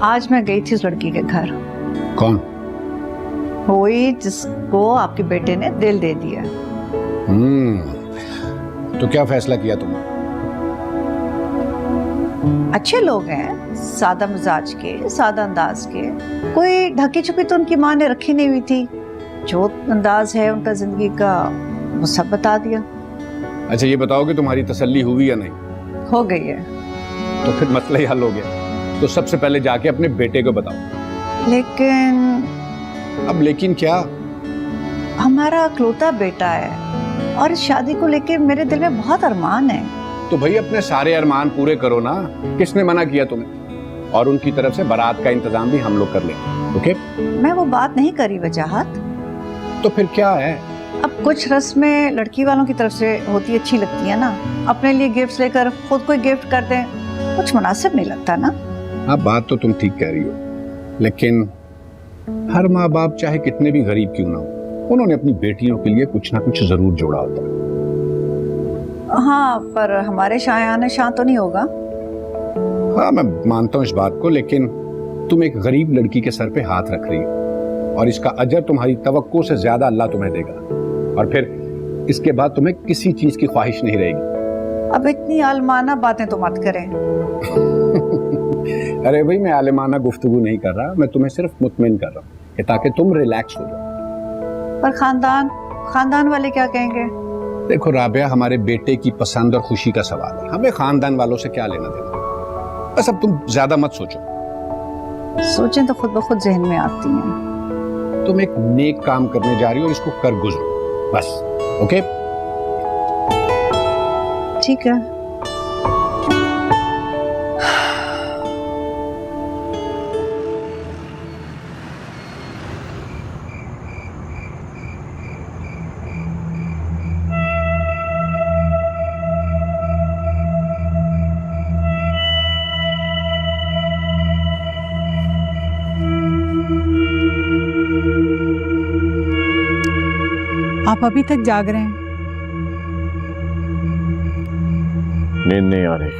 आज मैं गई थी उस लड़की के घर। कौन? वही जिसको आपके बेटे ने दिल दे दिया। तो क्या फैसला किया तुमने? अच्छे लोग हैं, सादा मिजाज के, सादा अंदाज के। कोई ढकी छुपी तो उनकी माँ ने रखी नहीं हुई थी। जो अंदाज है उनका जिंदगी का वो सब बता दिया। अच्छा ये बताओ कि तुम्हारी तसल्ली हुई या नहीं? हो गई है। तो फिर मसला ही हल हो गया। तो सबसे पहले जाके अपने बेटे को बताओ। लेकिन अब लेकिन क्या? हमारा इकलौता बेटा है और इस शादी को लेके मेरे दिल में बहुत अरमान है। तो भाई अपने सारे अरमान पूरे करो ना। किसने मना किया तुम्हें? और उनकी तरफ से बारात का इंतजाम भी हम लोग कर लेंगे। ओके? मैं वो बात नहीं करी वजाहत। तो फिर क्या है? अब कुछ रस्में लड़की वालों की तरफ से होती अच्छी लगती है ना। अपने लिए गिफ्ट लेकर खुद कोई गिफ्ट कर दें, कुछ मुनासिब नहीं लगता ना। हाँ बात तो तुम ठीक कह रही हो, लेकिन हर माँ बाप चाहे कितने भी गरीब क्यों ना हो, उन्होंने अपनी बेटियों के लिए कुछ ना कुछ जरूर जोड़ा होता है। हाँ पर हमारे शायान शाह तो नहीं होगा। हाँ मैं मानता हूँ इस बात को, लेकिन तुम एक गरीब लड़की के सर पे हाथ रख रही हो और इसका अजर तुम्हारी तवक्को से ज्यादा अल्लाह तुम्हें देगा। और फिर इसके बाद तुम्हें किसी चीज की ख्वाहिश नहीं रहेगी। अब इतनी आलमाना बातें तो मत करें। अरे भाई मैं आलिमाना गुफ्तगू नहीं कर रहा, मैं तुम्हें सिर्फ मुतमिन कर रहा हूँ कि ताकि तुम रिलैक्स हो जाओ। पर खानदान वाले क्या कहेंगे? देखो राबिया, हमारे बेटे की पसंद और खुशी का सवाल है, हमें खानदान वालों से क्या लेना देना। बस अब तुम ज्यादा मत सोचो। सोचें तो खुद ब खुद जहन में आती हैं। तुम एक नेक काम करने जा रही हो, इसको कर गुजरो बस। ओके? ठीक है। आप अभी तक जाग रहे हैं? नींद नहीं आ रही।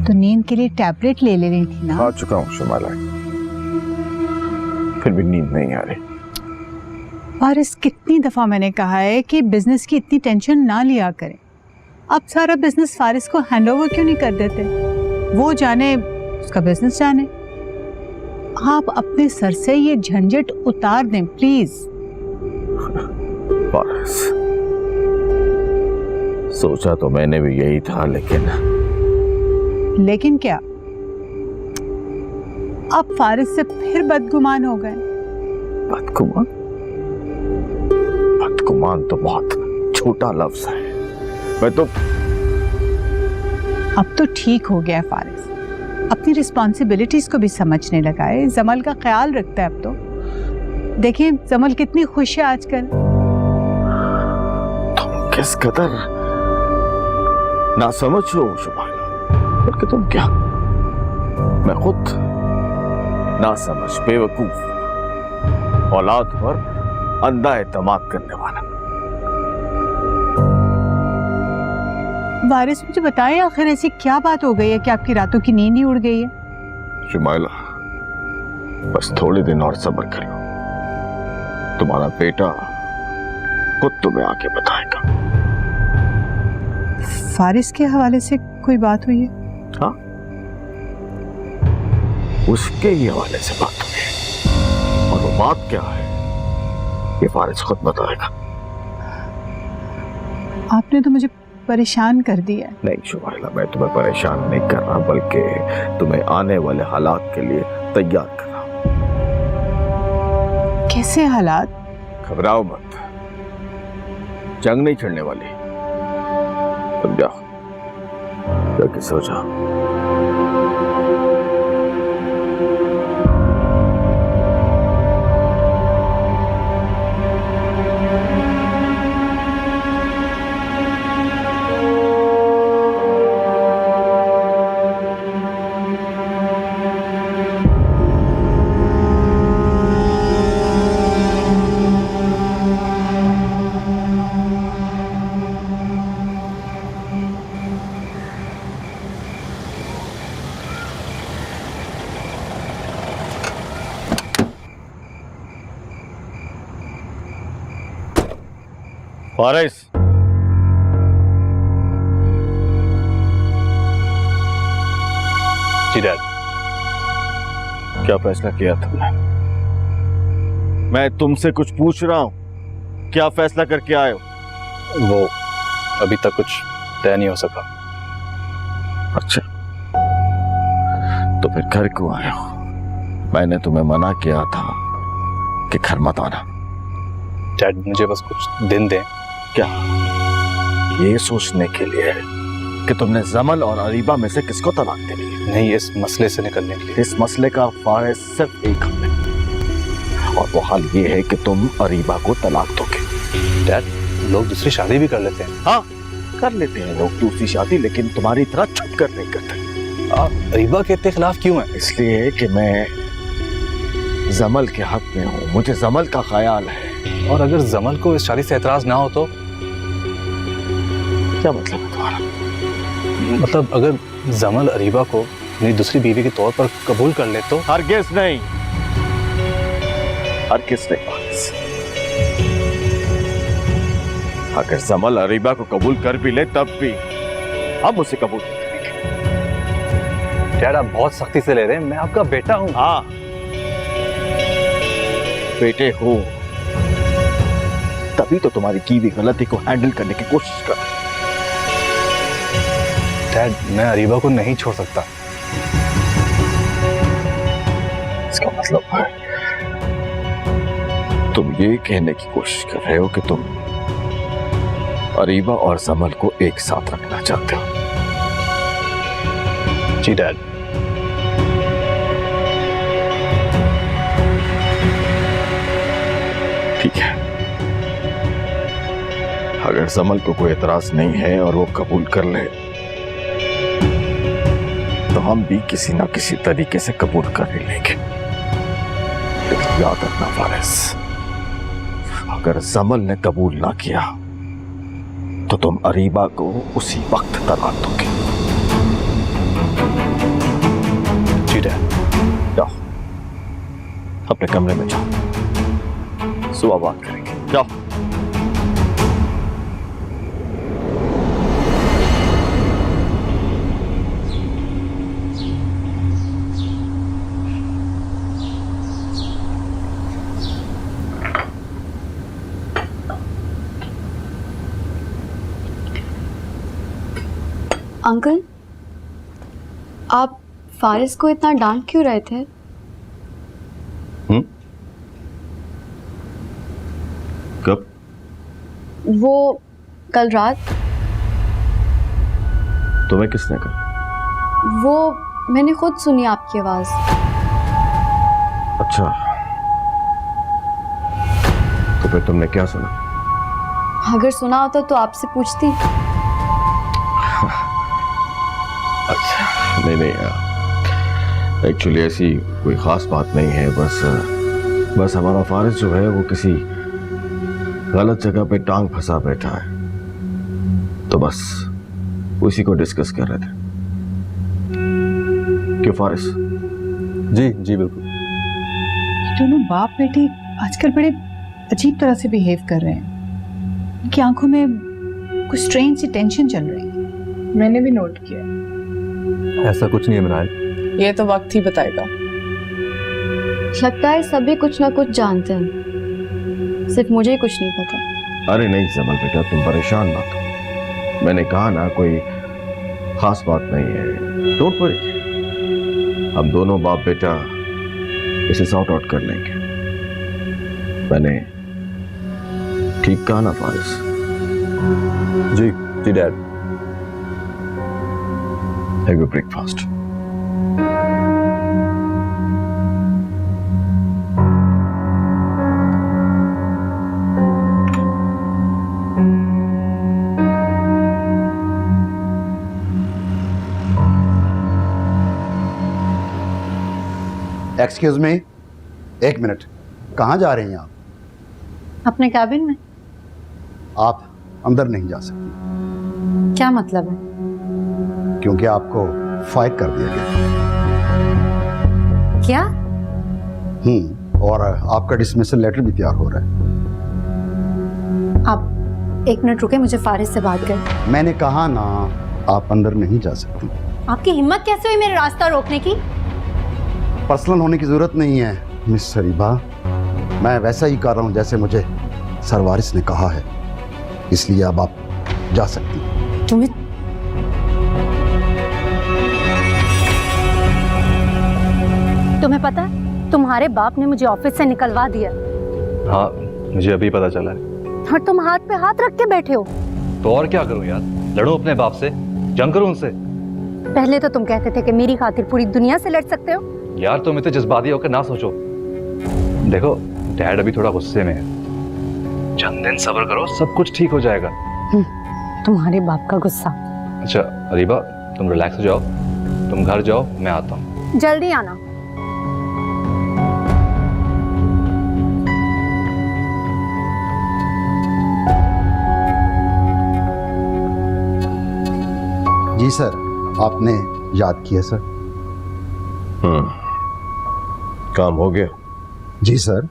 तो नींद के लिए टैबलेट ले लेनी थी ना। आ चुका हूँ शुमाला, फिर भी नींद नहीं आ रही। और इस कितनी दफा मैंने कहा है कि बिजनेस की इतनी टेंशन ना लिया करें। अब सारा बिजनेस फारिस को हैंडओवर क्यों नहीं कर देते? वो जाने, उसका बिजनेस जाने। आप अपने सर से ये झंझट उतार दें प्लीज। फारिस, सोचा तो मैंने भी यही था, लेकिन क्या? आप फारिस से फिर बदगुमान हो गए। बदगुमान? बदगुमान तो बहुत छोटा लफ्ज है। मैं तो अब तो ठीक हो गया फारिस, अपनी रिस्पॉन्सिबिलिटीज को भी समझने लगा है, जमल का ख्याल रखता है अब तो। देखिए जमल कितनी खुश है आजकल। तुम किस कदर ना समझ हो शुमाला, बल्कि तुम क्या, मैं खुद ना समझ, बेवकूफ, औलाद पर अंधा एतमाद करने वाला। वारिस मुझे बताएं आखिर ऐसी क्या बात हो गई है कि आपकी रातों की नींद ही उड़ गई है? शुमाइला, बस थोड़े दिन और सब्र कर लो, तुम्हारा बेटा खुद तुम्हें आके बताएगा। फारिस के हवाले से कोई बात हुई है? हाँ, उसके ही हवाले से बात हुई है, और वो बात क्या है ये फारिस खुद बताएगा। आपने तो मुझे परेशान कर दिया। नहीं शुमाइला, मैं तुम्हें परेशान नहीं कर रहा, बल्कि तुम्हें आने वाले हालात के लिए तैयार कर रहा हूं। कैसे हालात? घबराओ मत, जंग नहीं छिड़ने वाली। तुम जाओ, जाके सो जाओ। फारिस, जी डैड। क्या फैसला किया तुमने? मैं तुमसे कुछ पूछ रहा हूं, क्या फैसला करके आए हो? वो अभी तक कुछ तय नहीं हो सका। अच्छा, तो फिर घर क्यों आए हो? मैंने तुम्हें मना किया था कि घर मत आना। डैड मुझे बस कुछ दिन दें। क्या ये सोचने के लिए कि तुमने जमल और अरीबा में से किसको तलाक देनी है? नहीं, इस मसले से निकलने के लिए। इस मसले का फारिस सिर्फ एक हल है, और वो हल ये है कि तुम अरीबा को तलाक दोगे। डैड, लोग दूसरी शादी भी कर लेते हैं। हाँ, कर लेते हैं लोग दूसरी शादी, लेकिन तुम्हारी तरह छुप कर नहीं करते। आप अरीबा के इतने खिलाफ क्यों हैं? इसलिए कि मैं जमल के हक में हूँ, मुझे जमल का ख्याल है। और अगर जमल को इस शादी से एतराज ना हो तो? क्या मतलब है तुम्हारा? मतलब अगर जमल अरीबा को अपनी दूसरी बीवी के तौर पर कबूल कर ले तो? हरगिज़ नहीं, हरगिज़ नहीं फारिस। अगर जमल अरीबा को कबूल कर भी ले तब भी हम उसे कबूल नहीं करेंगे। डैड, आप बहुत सख्ती से ले रहे हैं। मैं आपका बेटा हूँ। हाँ, बेटे हो तभी तो तुम्हारी की हुई गलती को हैंडल करने की कोशिश कर। डैड, मैं अरीबा को नहीं छोड़ सकता। इसका मतलब है तुम ये कहने की कोशिश कर रहे हो कि तुम अरीबा और जमल को एक साथ रखना चाहते हो? जी डैड। ठीक है, अगर जमल को कोई एतराज नहीं है और वो कबूल कर ले तो हम भी किसी ना किसी तरीके से कबूल कर ही लेंगे। लेकिन याद रखना फारिस, अगर जमल ने कबूल ना किया तो तुम अरीबा को उसी वक्त तलाक दोगे। जी डैड। जाओ अपने कमरे में जाओ, सुबह बात करेंगे। जाओ। अंकल, आप फारिस को इतना डांट क्यों रहे थे? कब? वो कल रात। तुम्हें किसने कहा? वो मैंने खुद सुनी आपकी आवाज। अच्छा, तो फिर तुमने क्या सुना? अगर सुना होता तो आपसे पूछती। अच्छा, नहीं, एक्चुअली ऐसी कोई खास बात नहीं है। बस हमारा फारिस जो है वो किसी गलत जगह पे टांग फंसा बैठा है, तो बस उसी को डिस्कस कर रहे थे। क्यों फारिस? जी जी बिल्कुल। ये दोनों बाप बेटे आजकल बड़े अजीब तरह से बिहेव कर रहे हैं। उनकी आंखों में कुछ स्ट्रेन सी टेंशन चल रही है। मैंने भी नोट किया। ऐसा कुछ नहीं है इमरान। ये तो वक्त ही बताएगा। लगता है सभी कुछ ना कुछ जानते हैं, सिर्फ मुझे ही कुछ नहीं पता। अरे नहीं जमल बेटा, तुम परेशान मत हो। मैंने कहा ना कोई खास बात नहीं है। डोंट वरी, हम दोनों बाप बेटा इसे सॉर्ट आउट कर लेंगे। मैंने ठीक कहा ना फारिस? जी जी dad. Have your breakfast. Excuse me, एक मिनट। कहाँ जा रही हैं आप? अपने कैबिन में। आप अंदर नहीं जा सकती क्या मतलब है? क्योंकि आपको फायर कर दिया गया। क्या? और आपका डिसमिसल लेटर भी तैयार हो रहा है। आप एक मिनट रुके, मुझे फारिस से बात कर। मैंने कहा ना, आप अंदर नहीं जा सकती। आपकी हिम्मत कैसे हुई मेरा रास्ता रोकने की? पर्सनल होने की जरूरत नहीं है मिस शरीबा, मैं वैसा ही कर रहा हूँ जैसे मुझे सरवारिस ने कहा है, इसलिए अब आप जा सकती हैं। तुम्हें पता है तुम्हारे बाप ने मुझे ऑफिस से निकलवा दिया हाँ, मुझे अभी पता चला है। और तुम हाथ पे हाथ रख के बैठे हो। तो और क्या करूं यार, लड़ो अपने बाप से, जंग करो उनसे। पहले तो तुम कहते थे कि मेरी खातिर पूरी दुनिया से लड़ सकते हो। यार तुम इतने जज्बाती होकर ना सोचो। देखो डैड अभी थोड़ा गुस्से में है, चंद दिन सब्र करो, सब कुछ ठीक हो जाएगा। तुम्हारे बाप का गुस्सा। अच्छा अरीबा, तुम रिलैक्स हो जाओ, तुम घर जाओ, मैं आता हूँ। जल्दी आना। जी सर, आपने याद किया सर। काम हो गया? जी सर।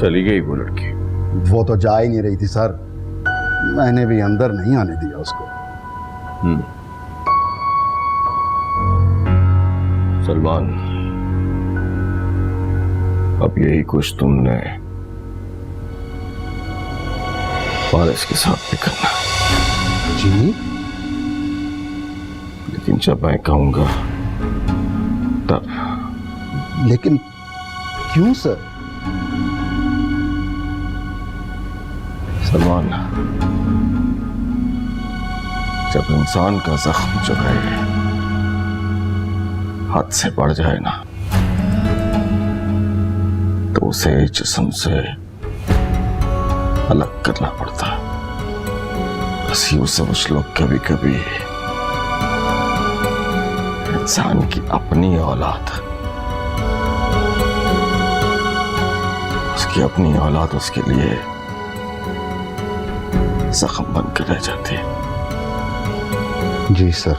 चली गई वो लड़की? वो तो जा ही नहीं रही थी सर, मैंने भी अंदर नहीं आने दिया उसको। सलमान, अब यही कुछ तुमने फारिस के साथ भी करना। जी? लेकिन जब मैं कहूंगा तब। लेकिन क्यों सर? सलमान, जब इंसान का जख्म जो है हद से बढ़ जाए ना, तो उसे जिस्म से अलग करना पड़ता है। बस यूं समझ लो, कभी कभी इंसान की अपनी औलाद, उसकी अपनी औलाद उसके लिए जख्म बनकर रह जाती है। जी सर।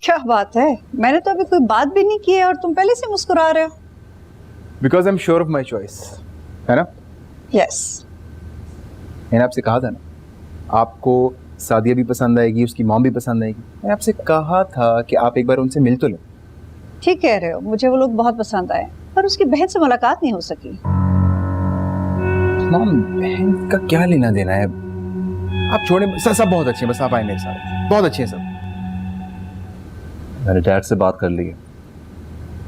क्या बात है, मैंने तो अभी कोई बात भी नहीं की है और तुम पहले से मुस्कुरा रहे हो। Because I am sure of my choice, है ना? यस। मैंने आपसे कहा था ना, आपको सादिया भी पसंद आएगी, उसकी मॉम भी पसंद आएगी। मैंने आपसे कहा था कि आप एक बार उनसे मिल तो लो। ठीक कह रहे हो, मुझे वो लोग बहुत पसंद आए, पर उसकी बहन से मुलाकात नहीं हो सकी। मॉम बहन का क्या लेना देना है, आप छोड़े। सब बहुत अच्छे हैं, बस आप आए मेरे साथ, बहुत अच्छे हैं सब। मैंने डैड से बात कर ली है,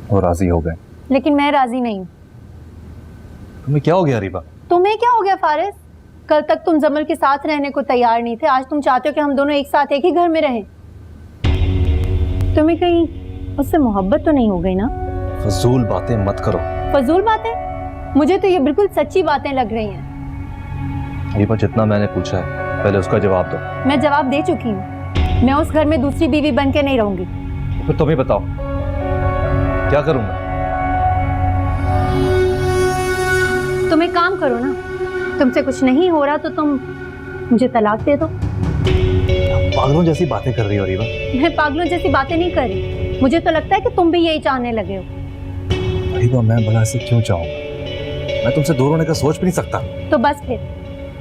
वो राजी हो गए। लेकिन मैं राजी नहीं हूँ। तुम्हें क्या हो गया अरीबा? तुम्हें क्या हो गया फारिस? कल तक तुम जमल के साथ रहने को तैयार नहीं थे, आज तुम चाहते हो कि हम दोनों एक साथ एक ही घर में रहें। तुम्हें कहीं उससे मोहब्बत तो नहीं हो गई ना? फजूल बातें मत करो। फजूल बातें? मुझे तो ये बिल्कुल सच्ची बातें लग रही हैं। अरीबा, जितना मैंने पूछा है पहले उसका जवाब दो। मैं जवाब दे चुकी हूँ। मैं उस घर में दूसरी बीवी बन के नहीं रहूंगी। फिर तुम ही बताओ क्या करूं मैं? तुम एक काम करो ना, तुमसे कुछ नहीं हो रहा तो तुम मुझे तलाक दे दो। पागलों जैसी बातें कर रही हो अरीबा। मैं पागलों जैसी बातें नहीं कर रही, मुझे तो लगता है कि तुम भी यही चाहने लगे हो। अरीबा, मैं भला से क्यों चाहूंगा? मैं तुमसे दूर होने का सोच भी नहीं सकता। तो बस फिर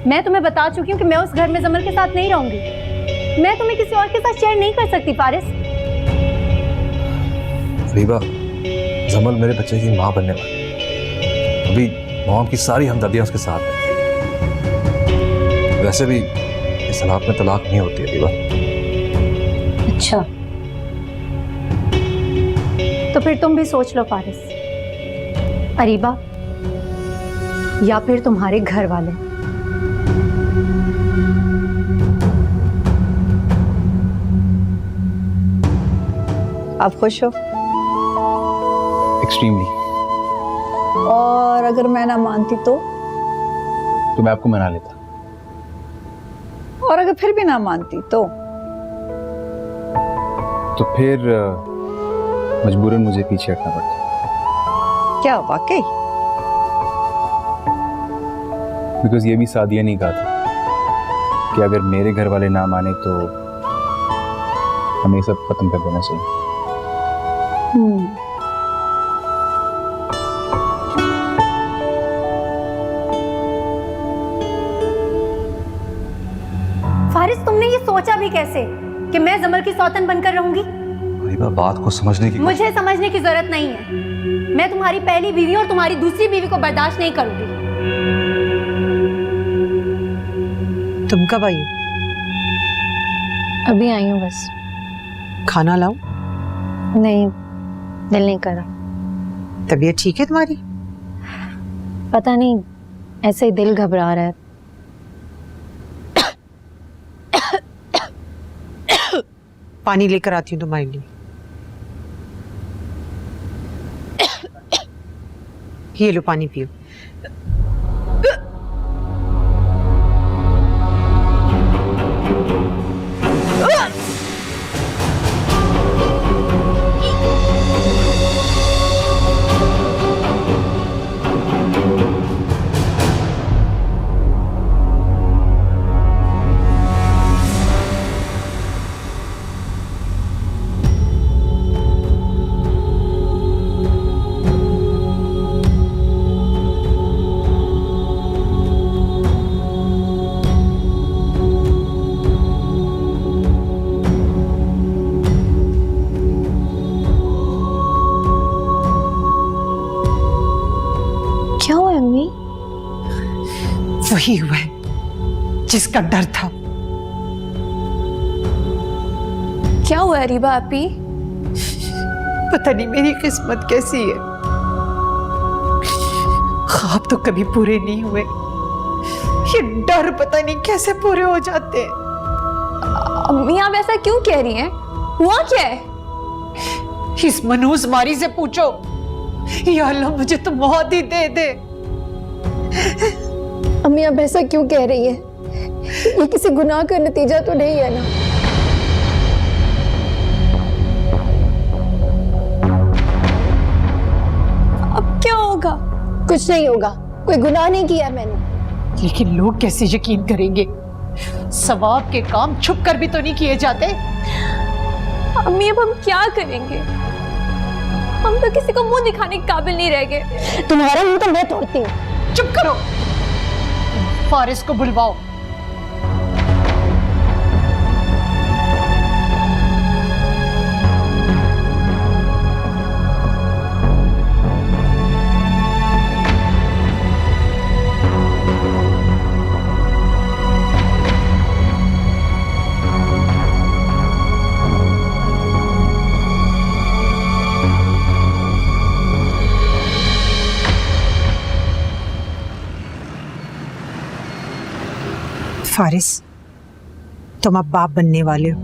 मैं तुम्हें बता चुकी हूँ कि मैं उस घर में जमल के साथ नहीं रहूंगी। मैं तुम्हें किसी और के साथ शेयर नहीं कर सकती फारिस। अरीबा, जमल मेरे बच्चे की माँ बनने वाली है। अभी मॉम की सारी हमदर्दियां उसके साथ है। वैसे भी इस हालात में तलाक नहीं होती अरीबा। अच्छा, तो फिर तुम भी सोच लो फारिस। अरीबा या फिर तुम्हारे घर वाले। आप खुश हो? एक्सट्रीमली। और अगर मैं ना मानती तो मैं आपको मना लेता। और अगर फिर भी ना मानती तो फिर मजबूरन मुझे पीछे हटना पड़ता। क्या वाकई? बिकॉज ये भी सादिया नहीं कहा था कि अगर मेरे घर वाले ना माने तो हमें ये सब खत्म कर देना चाहिए। फारिस, तुमने ये सोचा भी कैसे कि मैं जमल की सौतन बनकर रहूंगी? अरीबा, बात को समझने की मुझे समझने की जरूरत नहीं है। मैं तुम्हारी पहली बीवी और तुम्हारी दूसरी बीवी को बर्दाश्त नहीं करूंगी। तुम कब आई? अभी आई हूँ बस। खाना लाऊं? नहीं, दिल नहीं करा। तबीयत ठीक है तुम्हारी? पता नहीं, ऐसे ही दिल घबरा रहा है। पानी लेकर आती हूँ तुम्हारे लिए। ये लो पानी पियो। क्या हुआ अम्मी? वही हुआ है जिसका डर था। क्या हुआ अरीबा आपी? पता नहीं मेरी किस्मत कैसी है, ख्वाब तो कभी पूरे नहीं हुए, ये डर पता नहीं कैसे पूरे हो जाते हैं। अम्मी आप ऐसा क्यों कह रही हैं? हुआ क्या है? इस मनहूस मारी से पूछो। या अल्लाह, मुझे तो मौत ही दे दे। अम्मी आप ऐसा क्यों कह रही है? ये किसी गुनाह का नतीजा तो नहीं है ना? अब क्या होगा? कुछ नहीं होगा, कोई गुनाह नहीं किया मैंने। लेकिन लोग कैसे यकीन करेंगे? सवाब के काम छुप कर भी तो नहीं किए जाते। अम्मी अब हम क्या करेंगे? हम तो किसी को मुंह दिखाने के काबिल नहीं रह गए। तुम्हारा मुंह तो मैं तोड़ती हूँ। चुप करो, फारिस को बुलवाओ। फारिस, तुम अब बाप बनने वाले हो।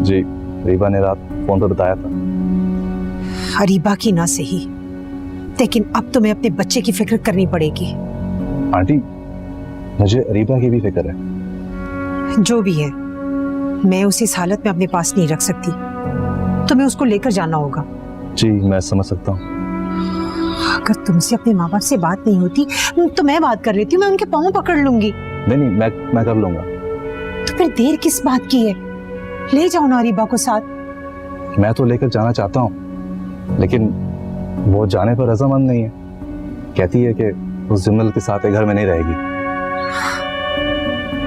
जी, रीबा ने रात फोन पर बताया था। अरीबा की ना सही, लेकिन अब तुम्हें अपने बच्चे की फिक्र करनी पड़ेगी। आंटी, मुझे रीबा की भी फिक्र है। जो भी है, मैं उसे इस हालत में अपने पास नहीं रख सकती। तुम्हें उसको लेकर जाना होगा। जी, मैं समझ सकता हूँ। अगर तुमसे अपने माँ बाप से बात नहीं होती तो मैं बात कर लेती हूँ, मैं उनके पाँव पकड़ लूंगी। नहीं, मैं कर लूंगा। तो फिर देर किस बात की है? ले जाओ ना अरीबा को साथ। मैं तो लेकर जाना चाहता हूँ, लेकिन वो जाने पर रजामंद नहीं है। कहती है कि उस जिम्मल के साथ घर में नहीं रहेगी।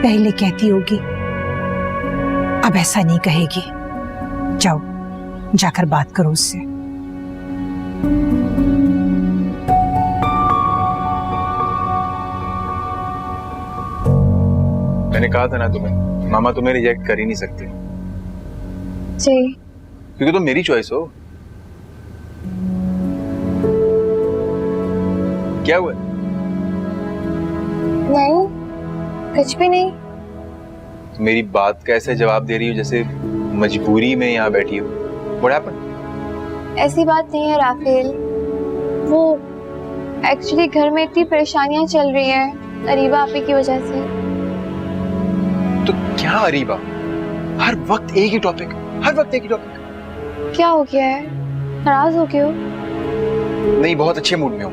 पहले कहती होगी, अब ऐसा नहीं कहेगी। जाओ, जाकर बात करो उससे। मैंने कहा था ना तुम्हें, मामा तुम्हें रिजेक्ट कर ही नहीं सकती। जी, क्योंकि तुम मेरी चॉइस हो। क्या हुआ? नहीं, कुछ भी नहीं। मेरी बात का ऐसे जवाब दे रही हो जैसे मजबूरी में यहाँ बैठी हो। What happened? ऐसी बात नहीं है राफेल। वो एक्चुअली घर में इतनी परेशानियां चल रही हैं अरीबा आपी की वजह से। तो क्या अरीबा, हर वक्त एक ही टॉपिक, हर वक्त एक ही टॉपिक। क्या हो गया है? नाराज हो गए हो? नहीं, बहुत अच्छे मूड में हूँ।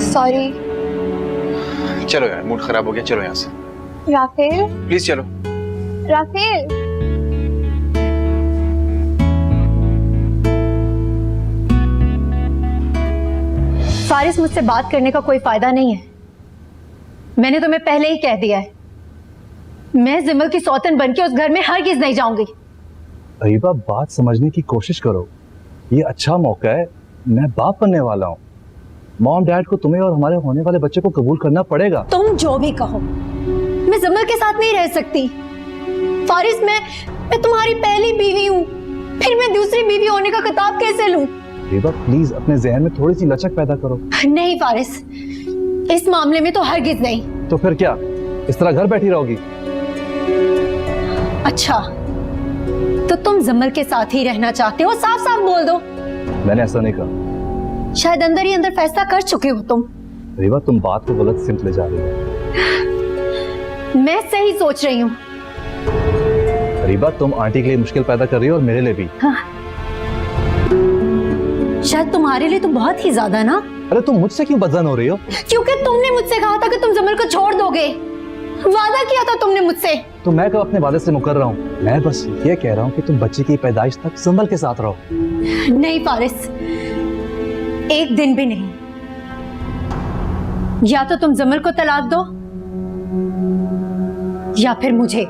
सॉरी। चलो यार, मूड खराब हो गया, चलो यहाँ से। राफेल, प्लीज चलो। राफेल। फारिस, मुझसे बात करने का कोई फायदा नहीं है। मैंने तुम्हें पहले ही कह दिया है, मैं जिमल की सौतन बनके उस घर में हरगिज नहीं जाऊंगी। अरीबा, बात समझने की कोशिश करो, ये अच्छा मौका है, मैं बाप बनने वाला हूँ। मॉम डैड को तुम्हें और हमारे होने वाले बच्चे को कबूल करना पड़ेगा। तुम जो भी कहो, मैं जिमल के साथ नहीं रह सकती। फारिस, मैं तुम्हारी पहली बीवी हूँ, फिर मैं दूसरी बीवी होने का खिताब कैसे लूं? अरीबा प्लीज अपने जहन में थोड़ी सी लचक पैदा करो। नहीं फारिस, इस मामले में तो हरगिज नहीं। तो फिर क्या, इस तरह घर बैठी रहोगी? अच्छा, तो तुम जिमल के साथ ही रहना चाहते हो? साफ साफ बोल दो। मैंने ऐसा नहीं कहा। शायद अंदर ही अंदर फैसला कर चुके हो तुम। अरीबा, तुम बात को गलत सिमत ले जा रही हो। मैं सही सोच रही हूँ। अरीबा, तुम आंटी के लिए मुश्किल पैदा कर रही हो और मेरे लिए भी। हाँ। शायद तुम्हारे लिए तो बहुत ही ज्यादा ना। अरे तुम मुझसे क्यों बदजन हो रही हो? क्योंकि तुमने मुझसे कहा था कि तुम जिमल को छोड़ दोगे। वादा किया था तुमने मुझसे। तो मैं कब अपने वादे से मुकर रहा हूँ? मैं बस ये कह रहा हूँ कि तुम बच्चे की पैदाइश तक जिमल के साथ रहो। नहीं फारिस, एक दिन भी नहीं। या तो तुम जिमल को तलाक दो या फिर मुझे।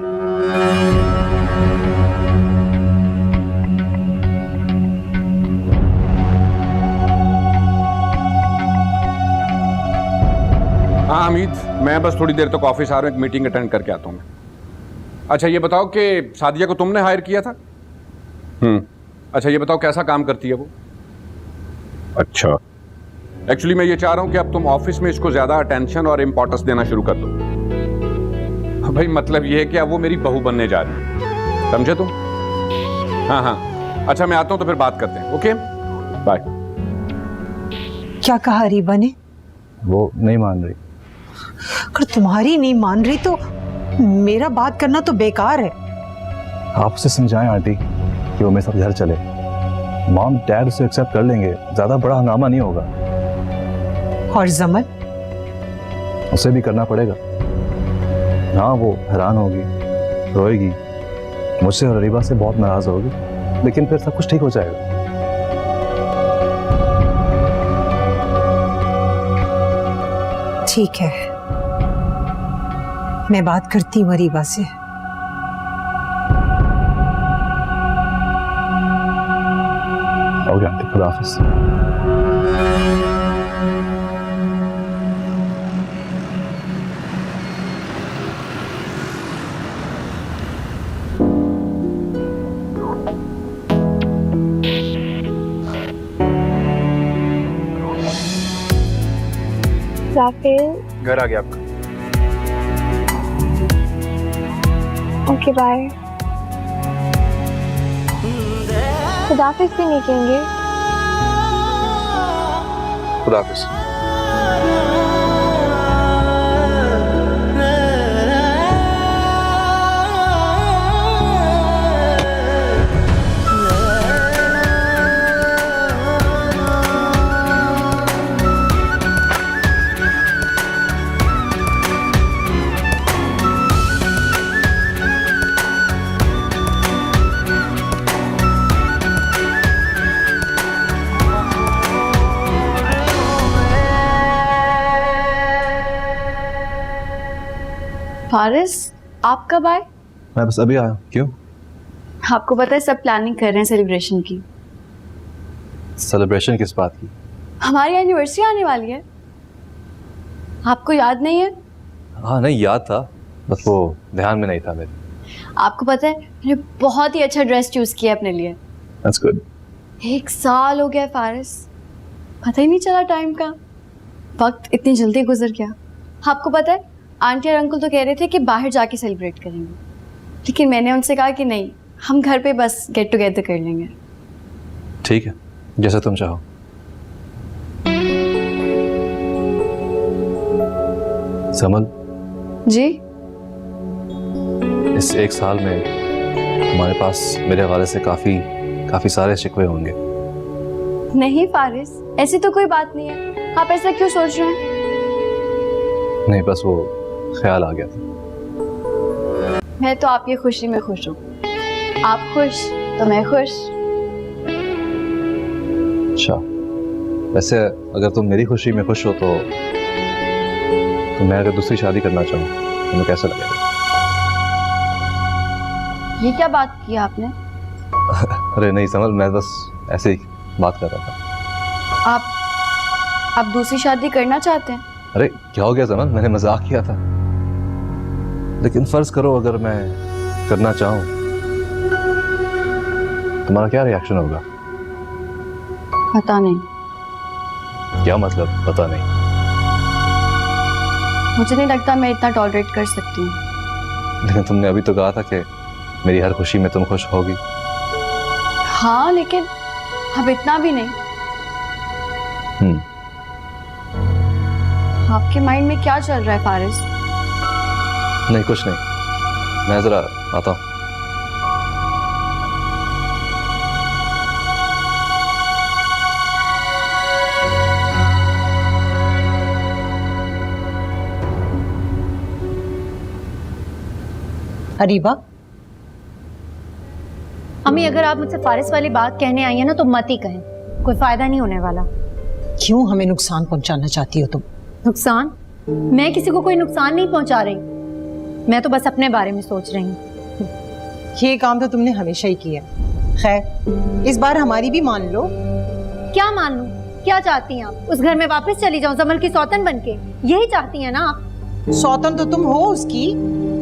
हाँ हमीद, मैं बस थोड़ी देर तक ऑफिस आ रहा हूँ, एक मीटिंग अटेंड करके आता हूँ मैं। अच्छा ये बताओ कि सादिया को तुमने हायर किया था? अच्छा ये बताओ कैसा काम करती है वो? अच्छा, एक्चुअली मैं ये चाह रहा हूँ कि अब तुम ऑफिस में इसको ज्यादा अटेंशन और इम्पोर्टेंस देना शुरू कर दो। भाई मतलब ये है कि अब वो मेरी बहू बनने जा रही है, समझे तुम? हाँ, अच्छा मैं आता हूँ तो फिर बात करते हैं। Okay bye. क्या कहा अरीबा ने? वो नहीं मान रही। अगर तुम्हारी नहीं मान रही तो मेरा बात करना तो बेकार है। आप उसे समझाएं आंटी कि वो मेरे साथ घर चले। मॉम डैड उसे एक्सेप्ट कर लेंगे, ज्यादा बड़ा हंगामा नहीं होगा। और जमल? उसे भी करना पड़ेगा। हाँ वो हैरान होगी, रोएगी, मुझसे और अरीबा से बहुत नाराज होगी, लेकिन फिर सब कुछ ठीक हो जाएगा। ठीक है, मैं बात करती हूँ अरीबा से। ओके आंटी, खुदा हाफिज। राफेल, घर आ गया आपका। Okay bye. खुदाफिज भी नहीं कहेंगे? खुदा हाफिज। फारिस, आप कब आए? मैं बस अभी आया। क्यों? आपको पता है सब प्लानिंग कर रहे हैं सेलिब्रेशन की। सेलिब्रेशन किस बात की? हमारी एनिवर्सरी आने वाली है, आपको याद नहीं है? हाँ नहीं याद था, बस वो ध्यान में नहीं था मेरे। आपको पता है मैंने बहुत ही अच्छा ड्रेस चूज किया अपने लिए। That's good. 1 साल हो गया फारिस, पता ही नहीं चला टाइम का, वक्त इतनी जल्दी गुजर गया। आपको पता है आंटी और अंकल तो कह रहे थे कि बाहर जाके सेलिब्रेट करेंगे, लेकिन मैंने उनसे कहा कि नहीं, हम घर पे बस गेट टुगेदर कर लेंगे। ठीक है, जैसा तुम चाहो। समल जी? इस 1 साल में हमारे पास मेरे हवाले से काफी सारे शिकवे होंगे। नहीं फारिस, ऐसी तो कोई बात नहीं है, आप ऐसा क्यों सोच रहे हैं? नहीं बस वो ख्याल आ गया था। मैं तो आपकी खुशी में खुश हूँ। आप खुश तो मैं खुश। अच्छा, वैसे अगर तुम मेरी खुशी में खुश हो तो मैं अगर दूसरी शादी करना चाहूँ तो तुम्हें कैसा लगेगा? ये क्या बात की आपने? अरे नहीं समझ, मैं बस ऐसे ही बात कर रहा था। आप दूसरी शादी करना चाहते हैं? अरे क्या हो गया समझ, मैंने मजाक किया था। लेकिन फर्ज करो अगर मैं करना चाहूँ, तुम्हारा क्या रिएक्शन होगा? पता नहीं। क्या मतलब पता नहीं? मुझे नहीं लगता मैं इतना टॉलरेट कर सकती हूँ। लेकिन तुमने अभी तो कहा था कि मेरी हर खुशी में तुम खुश होगी। हाँ, लेकिन अब इतना भी नहीं। आपके माइंड में क्या चल रहा है फारिस? नहीं कुछ नहीं, मैं जरा आता हूँ। अरीबा, अम्मी अगर आप मुझसे फारिस वाली बात कहने आई है ना तो मत ही कहें, कोई फायदा नहीं होने वाला। क्यों हमें नुकसान पहुंचाना चाहती हो तुम? नुकसान? मैं किसी को कोई नुकसान नहीं पहुंचा रही, मैं तो बस अपने बारे में सोच रही हूँ। ये काम तो तुमने हमेशा ही किया। खैर इस बार हमारी भी मान लो। क्या मान लूं? क्या चाहती हैं आप? उस घर में वापस चली जाऊं जमल की सौतन बनके? यही चाहती हैं ना आप? सौतन तो तुम हो उसकी,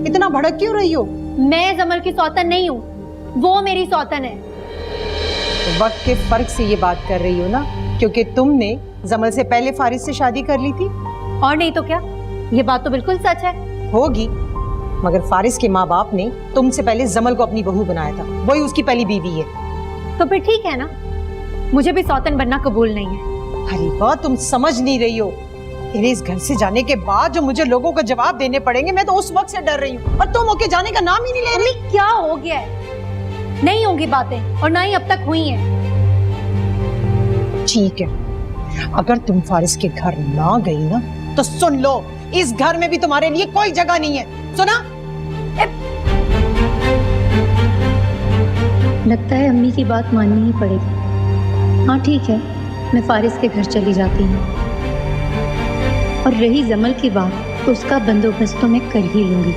इतना भड़क क्यों रही हो? मैं जमल की सौतन नहीं हूँ, वो मेरी सौतन है। तो वक्त के फर्क से ये बात कर रही हो ना, क्योंकि तुमने जमल से पहले फारिस से शादी कर ली थी। और नहीं तो क्या, ये बात तो बिल्कुल सच है। होगी, मगर फारिस के माँ बाप ने तुमसे पहले जमल को अपनी बहू बनाया था, वही उसकी पहली बीवी है। तो फिर ठीक है ना, मुझे भी सौतन बनना कबूल नहीं है। अरे वाह, तुम समझ नहीं रही हो। तेरे इस घर से जाने के बाद जो मुझे लोगों को जवाब देने पड़ेंगे, मैं तो उस वक्त से डर रही हूँ, और तुम होके जाने का नाम ही नहीं ले रही। क्या हो गया है? नहीं होंगी बातें, और ना ही अब तक हुई हैं। ठीक है, अगर तुम फारिस के घर ना गई ना तो सुन लो, इस घर में भी तुम्हारे लिए कोई जगह नहीं है। सुना? लगता है अम्मी की बात माननी ही पड़ेगी। हाँ ठीक है, मैं फारिस के घर चली जाती हूँ, और रही जमल की बात तो उसका बंदोबस्त तो मैं कर ही लूंगी।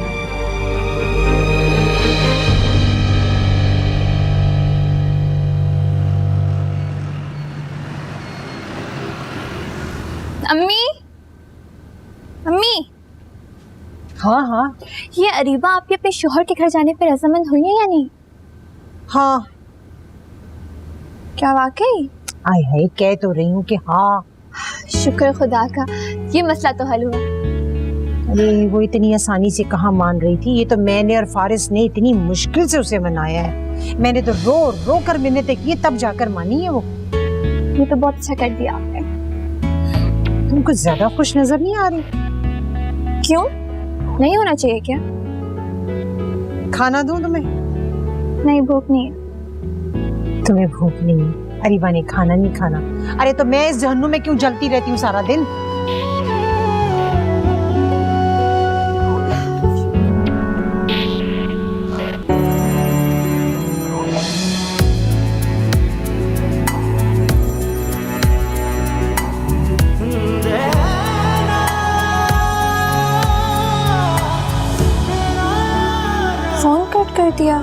अम्मी, अम्मी। हाँ हाँ। ये अरीबा आपके अपने शोहर के घर जाने पर रजामंद हुई है या नहीं? हाँ। क्या वाकई? आय हाय, कह तो रही हूँ कि हाँ। शुक्र खुदा का, ये मसला तो हल हुआ। अरे वो इतनी आसानी से कहाँ मान रही थी, ये तो मैंने और फारिस ने इतनी मुश्किल से उसे मनाया है। मैंने तो रो रो कर मिन्नतें की, तब जाकर मानी है वो। ये तो बहुत अच्छा कर दिया आपने। तुमको ज्यादा खुश नजर नहीं आ रही? क्यों? नहीं होना चाहिए क्या? खाना दूं तुम्हें? नहीं, भूख नहीं है। तुम्हें भूख नहीं है? अरीबा ने खाना नहीं खाना। अरे तो मैं इस जहन्नुम में क्यों जलती रहती हूँ सारा दिन? फोन कट कर दिया।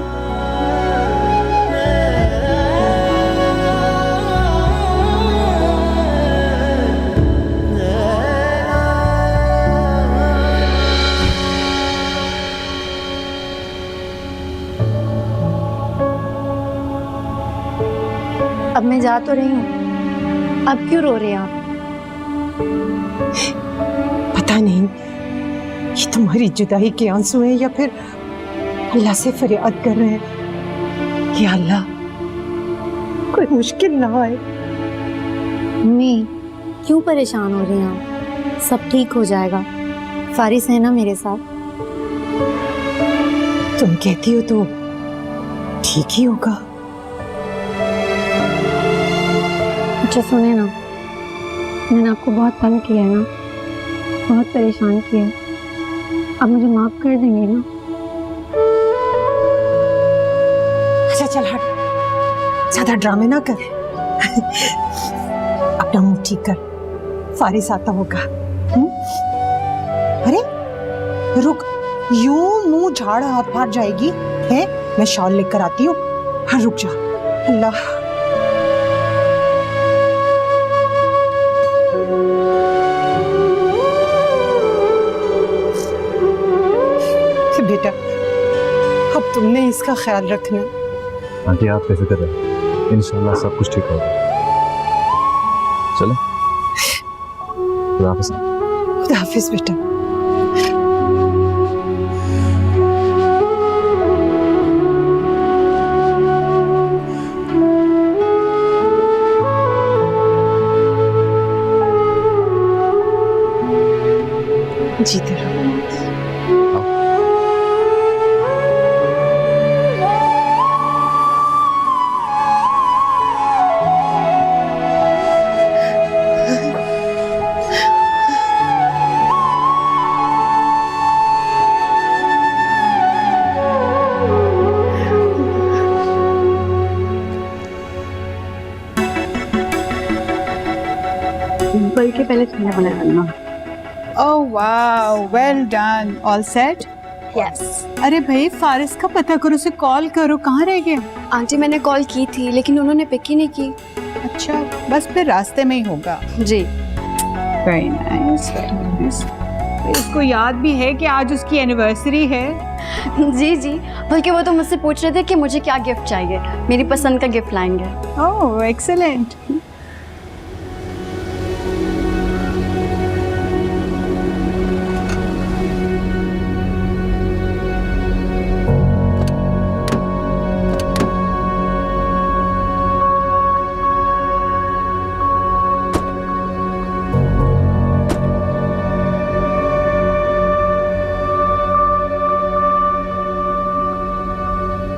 अब मैं जा तो रही हूँ, अब क्यों रो रहे हैं आप? पता नहीं ये तुम्हारी जुदाई के आंसू हैं या फिर अल्लाह से फरियाद कर रहे हैं कि अल्लाह कोई मुश्किल ना आए। मम्मी क्यों परेशान हो रही हैं आप? सब ठीक हो जाएगा, फारिस है ना मेरे साथ। तुम कहती हो तो ठीक ही होगा। अच्छा सुने ना, मैंने आपको बहुत तंग किया है ना, बहुत परेशान किया है, आप मुझे माफ कर देंगे ना? चल हट, ज्यादा ड्रामे ना कर। अपना मुंह ठीक कर, फारिस आता होगा। अरे रुक, यूं मुंह झाड़ हाथ फाड़ जाएगी है? मैं शॉल लेकर आती हूँ। हाँ रुक जा। अल्लाह, बेटा अब तुमने इसका ख्याल रखना। आंटी आप बेफिक्र रहे, इंशाल्लाह सब कुछ ठीक होगा। चले, खुदा हाफिज़। खुदा हाफिज़ बेटा। जीते रहो। बल्कि पहले खाना बनाना। Oh wow, well done. All set? Yes. अरे भाई फारिस का पता करो, उसे कॉल करो, कहाँ रह गए? आंटी मैंने कॉल की थी लेकिन उन्होंने पिक ही नहीं की। अच्छा, बस फिर रास्ते में ही होगा। जी। Very nice, very nice. इसको याद भी है कि आज उसकी एनिवर्सरी है। जी जी, बल्कि वो तो मुझसे पूछ रहे थे कि मुझे क्या गिफ्ट चाहिए। मेरी पसंद का गिफ्ट लाएंगे। ओह एक्सीलेंट।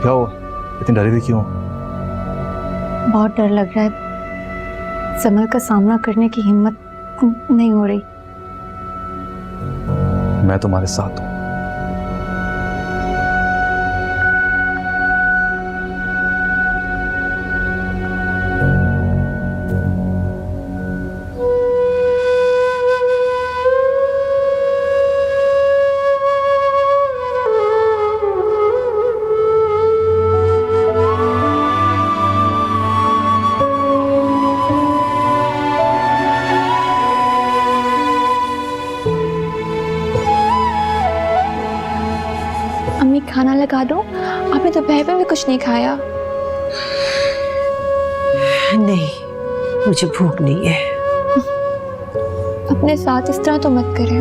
क्या हुआ, इतनी डरी हुई क्यों? बहुत डर लग रहा है, समर का सामना करने की हिम्मत नहीं हो रही। मैं तुम्हारे साथ हूं। अम्मी खाना लगा दो, आपने दोपहर में भी कुछ नहीं खाया। नहीं, मुझे भूख नहीं है। अपने साथ इस तरह तो मत करें।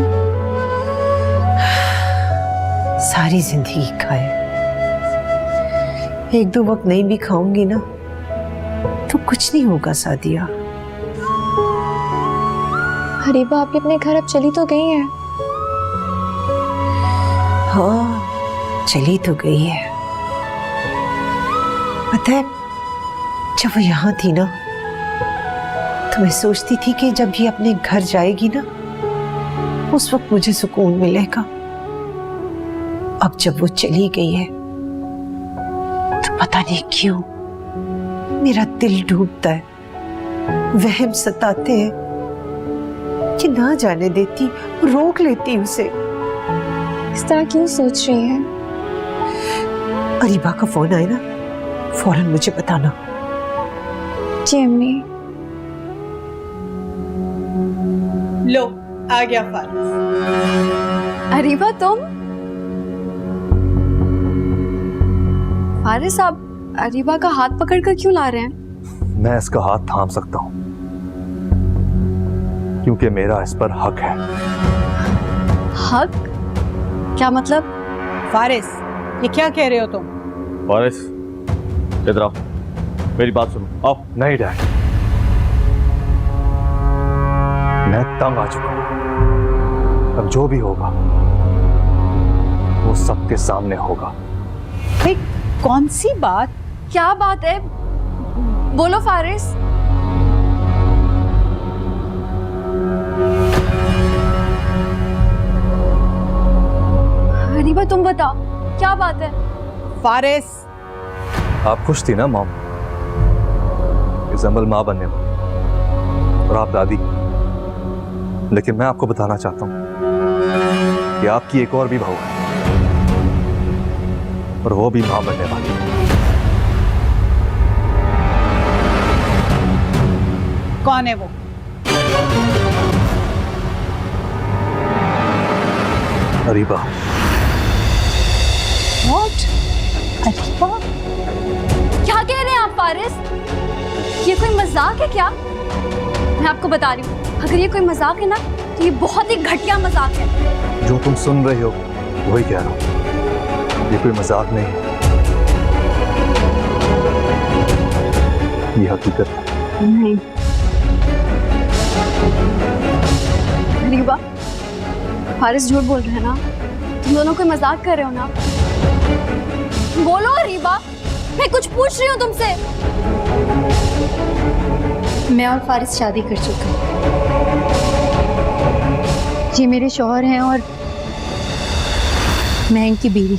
सारी जिंदगी खाए, एक दो वक्त नहीं भी खाऊंगी ना तो कुछ नहीं होगा सादिया। हरीबा आप अपने घर अब चली तो गई हैं। हाँ चली तो गई है। पता है जब वो यहाँ थी ना तो मैं सोचती थी कि जब ये अपने घर जाएगी ना उस वक्त मुझे सुकून मिलेगा। अब जब वो चली गई है तो पता नहीं क्यों मेरा दिल डूबता है, वहम सताते हैं कि ना जाने देती, रोक लेती उसे। इस तरह क्यों सोच रही हैं? अरीबा का फोन आए ना फौरन मुझे बताना। जी अम्मी। लो आ गया फारिस। अरीबा तुम? फारिस आप अरीबा का हाथ पकड़कर क्यों ला रहे हैं? मैं इसका हाथ थाम सकता हूं क्योंकि मेरा इस पर हक है। हक? क्या मतलब? फारिस ये क्या कह रहे हो तुम? फारिस इधर आओ, मेरी बात सुनो, आओ। नहीं डैड, मैं तंग आ चुका हूं। अब जो भी होगा वो सबके सामने होगा। भाई कौन सी बात? क्या बात है? बोलो फारिस। अरीबा तुम बताओ क्या बात है? फारिस आप खुश थी ना मॉम, जमल माँ बनने में, और आप दादी। लेकिन मैं आपको बताना चाहता हूं कि आपकी एक और भी बहू है, और वो भी माँ बनने वाली है। कौन है वो? अरीबा। What? अरीबा? क्या कह रहे हैं आप फारिस? ये कोई मजाक है क्या? मैं आपको बता रही हूँ, अगर ये कोई मजाक है ना तो ये बहुत ही घटिया मजाक है। जो तुम सुन रहे हो वही कह रहा हूं, ये कोई मजाक नहीं है, ये हकीकत है। नहीं रीबा, फारिस झूठ बोल रहे हैं ना? तुम दोनों कोई मजाक कर रहे हो ना? बोलो रीबा, मैं कुछ पूछ रही हूँ तुमसे। मैं और फारिस शादी कर चुके हैं। ये मेरे शौहर हैं और मैं इनकी बीवी।